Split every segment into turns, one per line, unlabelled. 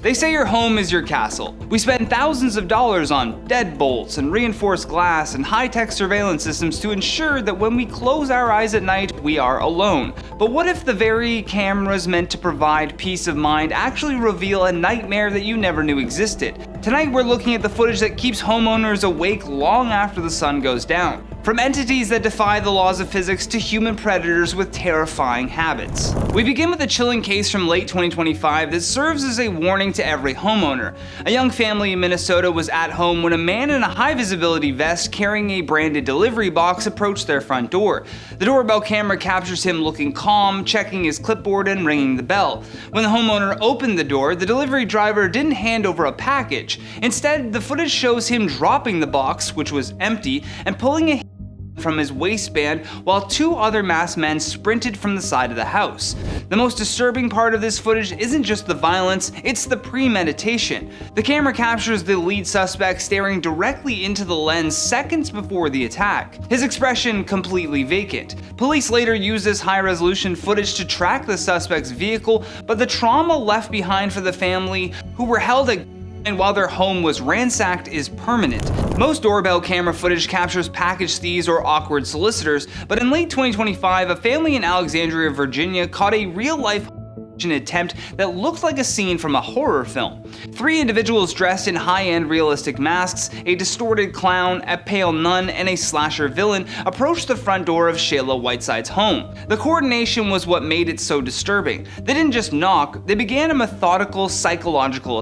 They say your home is your castle. We spend thousands of dollars on deadbolts and reinforced glass and high-tech surveillance systems to ensure that when we close our eyes at night, we are alone. But what if the very cameras meant to provide peace of mind actually reveal a nightmare that you never knew existed? Tonight we're looking at the footage that keeps homeowners awake long after the sun goes down. From entities that defy the laws of physics to human predators with terrifying habits. We begin with a chilling case from late 2025 that serves as a warning to every homeowner. A young family in Minnesota was at home when a man in a high-visibility vest carrying a branded delivery box approached their front door. The doorbell camera captures him looking calm, checking his clipboard and ringing the bell. When the homeowner opened the door, the delivery driver didn't hand over a package. Instead, the footage shows him dropping the box, which was empty, and pulling a from his waistband while two other masked men sprinted from the side of the house. The most disturbing part of this footage isn't just the violence, it's the premeditation. The camera captures the lead suspect staring directly into the lens seconds before the attack, his expression completely vacant. Police later used this high-resolution footage to track the suspect's vehicle, but the trauma left behind for the family, who were held at and while their home was ransacked, is permanent. Most doorbell camera footage captures package thieves or awkward solicitors, but in late 2025, a family in Alexandria, Virginia caught a real-life attempt that looked like a scene from a horror film. Three individuals dressed in high-end realistic masks, a distorted clown, a pale nun, and a slasher villain approached the front door of Shayla Whiteside's home. The coordination was what made it so disturbing. They didn't just knock, they began a methodical psychological.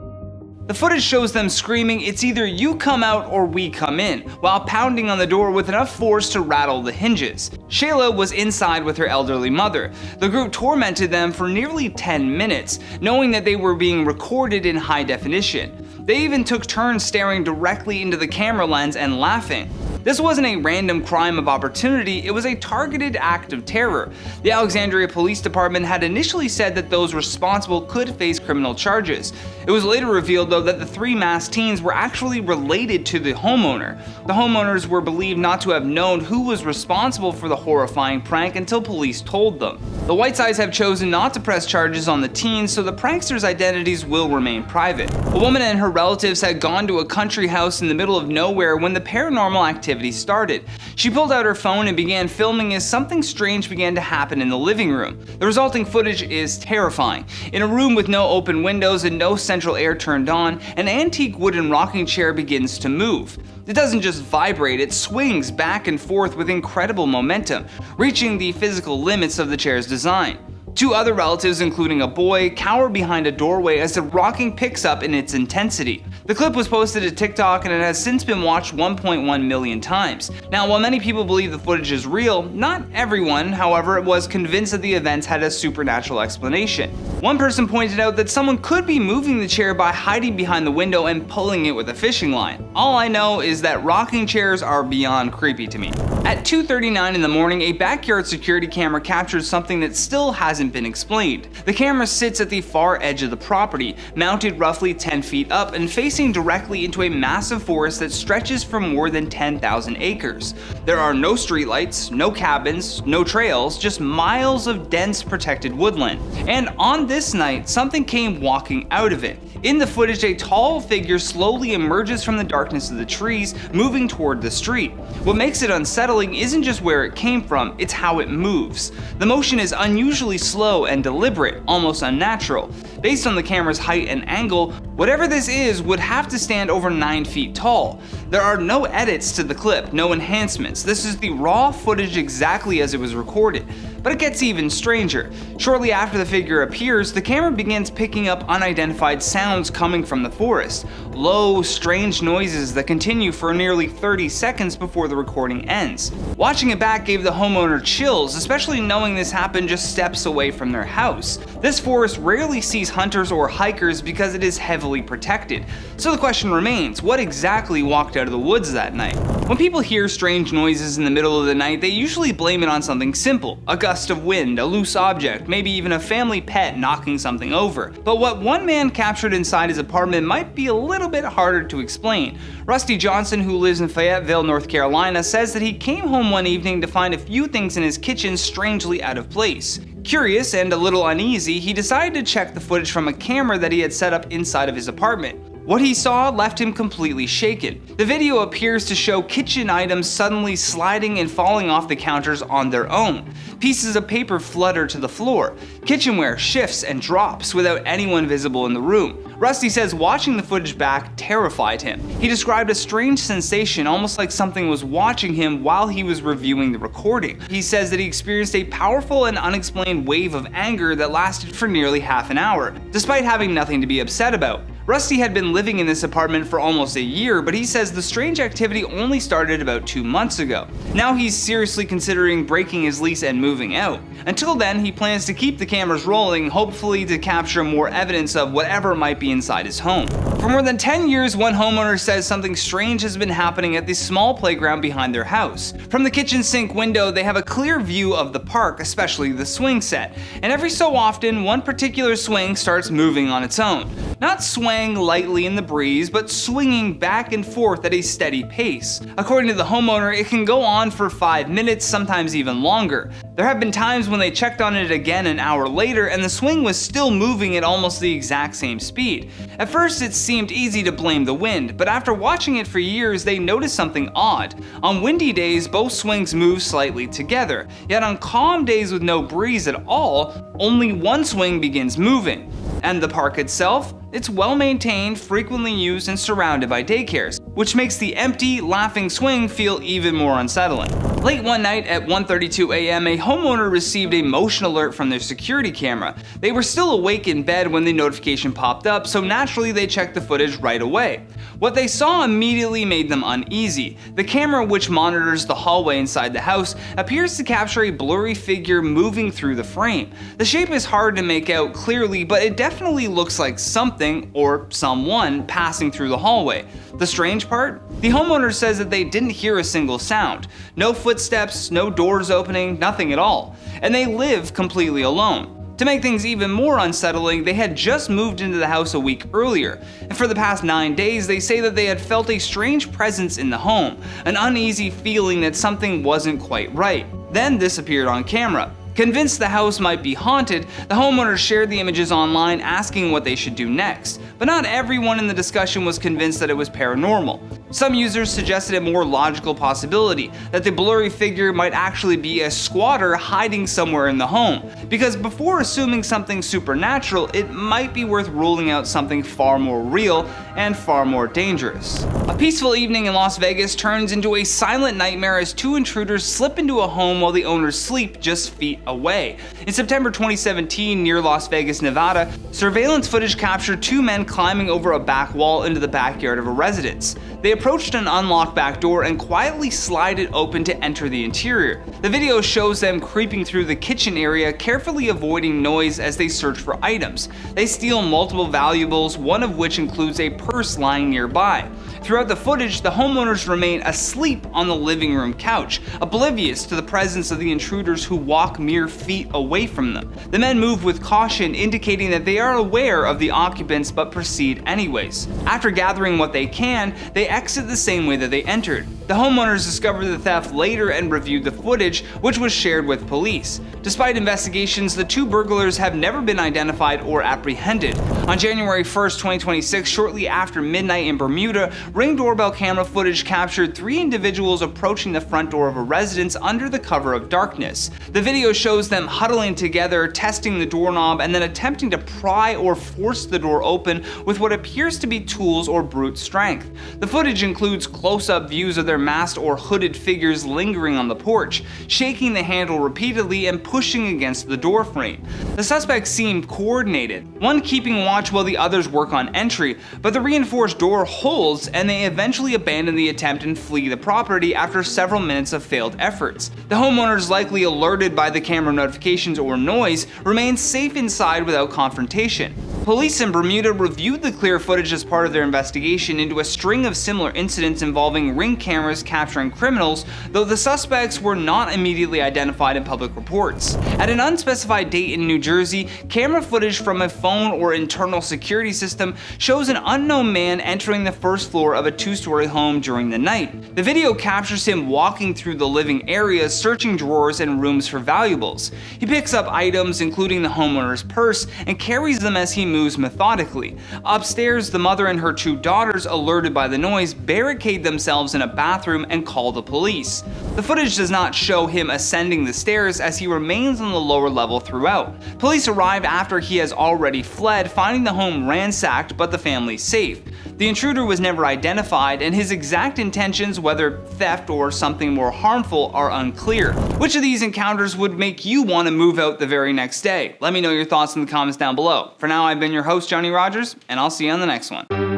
The footage shows them screaming, "It's either you come out or we come in," while pounding on the door with enough force to rattle the hinges. Shayla was inside with her elderly mother. The group tormented them for nearly 10 minutes, knowing that they were being recorded in high definition. They even took turns staring directly into the camera lens and laughing. This wasn't a random crime of opportunity, it was a targeted act of terror. The Alexandria Police Department had initially said that those responsible could face criminal charges. It was later revealed, though, that the three masked teens were actually related to the homeowner. The homeowners were believed not to have known who was responsible for the horrifying prank until police told them. The Whitesides have chosen not to press charges on the teens, so the pranksters' identities will remain private. A woman and her relatives had gone to a country house in the middle of nowhere when the paranormal activity started. She pulled out her phone and began filming as something strange began to happen in the living room. The resulting footage is terrifying. In a room with no open windows and no central air turned on, an antique wooden rocking chair begins to move. It doesn't just vibrate, it swings back and forth with incredible momentum, reaching the physical limits of the chair's design. Two other relatives, including a boy, cower behind a doorway as the rocking picks up in its intensity. The clip was posted to TikTok and it has since been watched 1.1 million times. Now, while many people believe the footage is real, not everyone, however, was convinced that the events had a supernatural explanation. One person pointed out that someone could be moving the chair by hiding behind the window and pulling it with a fishing line. All I know is that rocking chairs are beyond creepy to me. At 2:39 in the morning, a backyard security camera captured something that still hasn't been explained. The camera sits at the far edge of the property, mounted roughly 10 feet up and facing directly into a massive forest that stretches for more than 10,000 acres. There are no streetlights, no cabins, no trails, just miles of dense protected woodland. And on this night, something came walking out of it. In the footage, a tall figure slowly emerges from the darkness of the trees, moving toward the street. What makes it unsettling isn't just where it came from, it's how it moves. The motion is unusually slow and deliberate, almost unnatural. Based on the camera's height and angle, whatever this is would have to stand over 9 feet tall. There are no edits to the clip, no enhancements. This is the raw footage exactly as it was recorded. But it gets even stranger. Shortly after the figure appears, the camera begins picking up unidentified sounds coming from the forest. Low, strange noises that continue for nearly 30 seconds before the recording ends. Watching it back gave the homeowner chills, especially knowing this happened just steps away from their house. This forest rarely sees hunters or hikers because it is heavily protected. So the question remains, what exactly walked out of the woods that night? When people hear strange noises in the middle of the night, they usually blame it on something simple. A gust of wind, a loose object, maybe even a family pet knocking something over. But what one man captured inside his apartment might be a little bit harder to explain. Rusty Johnson, who lives in Fayetteville, North Carolina, says that he came home one evening to find a few things in his kitchen strangely out of place. Curious and a little uneasy, he decided to check the footage from a camera that he had set up inside of his apartment. What he saw left him completely shaken. The video appears to show kitchen items suddenly sliding and falling off the counters on their own. Pieces of paper flutter to the floor. Kitchenware shifts and drops without anyone visible in the room. Rusty says watching the footage back terrified him. He described a strange sensation, almost like something was watching him while he was reviewing the recording. He says that he experienced a powerful and unexplained wave of anger that lasted for nearly half an hour, despite having nothing to be upset about. Rusty had been living in this apartment for almost a year, but he says the strange activity only started about 2 months ago. Now he's seriously considering breaking his lease and moving out. Until then, he plans to keep the cameras rolling, hopefully to capture more evidence of whatever might be inside his home. For more than 10 years, one homeowner says something strange has been happening at the small playground behind their house. From the kitchen sink window, they have a clear view of the park, especially the swing set. And every so often, one particular swing starts moving on its own. Not swaying lightly in the breeze, but swinging back and forth at a steady pace. According to the homeowner, it can go on for 5 minutes, sometimes even longer. There have been times when they checked on it again an hour later and the swing was still moving at almost the exact same speed. At first it seemed easy to blame the wind, but after watching it for years they noticed something odd. On windy days both swings move slightly together, yet on calm days with no breeze at all, only one swing begins moving. And the park itself? It's well maintained, frequently used, and surrounded by daycares, which makes the empty, laughing swing feel even more unsettling. Late one night at 1:32 a.m., a homeowner received a motion alert from their security camera. They were still awake in bed when the notification popped up, so naturally they checked the footage right away. What they saw immediately made them uneasy. The camera, which monitors the hallway inside the house, appears to capture a blurry figure moving through the frame. The shape is hard to make out clearly, but it definitely looks like something or someone passing through the hallway. The strange part? The homeowner says that they didn't hear a single sound. No footsteps, no doors opening, nothing at all. And they live completely alone. To make things even more unsettling, they had just moved into the house a week earlier, and for the past 9 days they say that they had felt a strange presence in the home, an uneasy feeling that something wasn't quite right. Then this appeared on camera. Convinced the house might be haunted, the homeowners shared the images online asking what they should do next, but not everyone in the discussion was convinced that it was paranormal. Some users suggested a more logical possibility, that the blurry figure might actually be a squatter hiding somewhere in the home, because before assuming something supernatural, it might be worth ruling out something far more real and far more dangerous. A peaceful evening in Las Vegas turns into a silent nightmare as 2 intruders slip into a home while the owners sleep just feet away. In September 2017, near Las Vegas, Nevada, surveillance footage captured 2 men climbing over a back wall into the backyard of a residence. They approached an unlocked back door and quietly slide it open to enter the interior. The video shows them creeping through the kitchen area, carefully avoiding noise as they search for items. They steal multiple valuables, one of which includes a purse lying nearby. Throughout the footage, the homeowners remain asleep on the living room couch, oblivious to the presence of the intruders who walk mere feet away from them. The men move with caution, indicating that they are aware of the occupants but proceed anyways. After gathering what they can, they exit the same way that they entered. The homeowners discovered the theft later and reviewed the footage, which was shared with police. Despite investigations, the 2 burglars have never been identified or apprehended. On January 1st, 2026, shortly after midnight in Bermuda, Ring doorbell camera footage captured 3 individuals approaching the front door of a residence under the cover of darkness. The video shows them huddling together, testing the doorknob, and then attempting to pry or force the door open with what appears to be tools or brute strength. The footage includes close-up views of their masked or hooded figures lingering on the porch, shaking the handle repeatedly and pushing against the door frame. The suspects seem coordinated, one keeping watch while the others work on entry, but the reinforced door holds and they eventually abandon the attempt and flee the property after several minutes of failed efforts. The homeowners, likely alerted by the camera notifications or noise, remain safe inside without confrontation. Police in Bermuda reviewed the clear footage as part of their investigation into a string of similar incidents involving Ring cameras capturing criminals, though the suspects were not immediately identified in public reports. At an unspecified date in New Jersey, camera footage from a phone or internal security system shows an unknown man entering the first floor of a two-story home during the night. The video captures him walking through the living area, searching drawers and rooms for valuables. He picks up items including the homeowner's purse and carries them as he moves methodically. Upstairs, the mother and her two daughters, alerted by the noise, barricade themselves in a bathroom and call the police. The footage does not show him ascending the stairs as he remains on the lower level throughout. Police arrive after he has already fled, finding the home ransacked but the family safe. The intruder was never identified, and his exact intentions, whether theft or something more harmful, are unclear. Which of these encounters would make you want to move out the very next day? Let me know your thoughts in the comments down below. For now, I've been your host, Johnny Rogers, and I'll see you on the next one.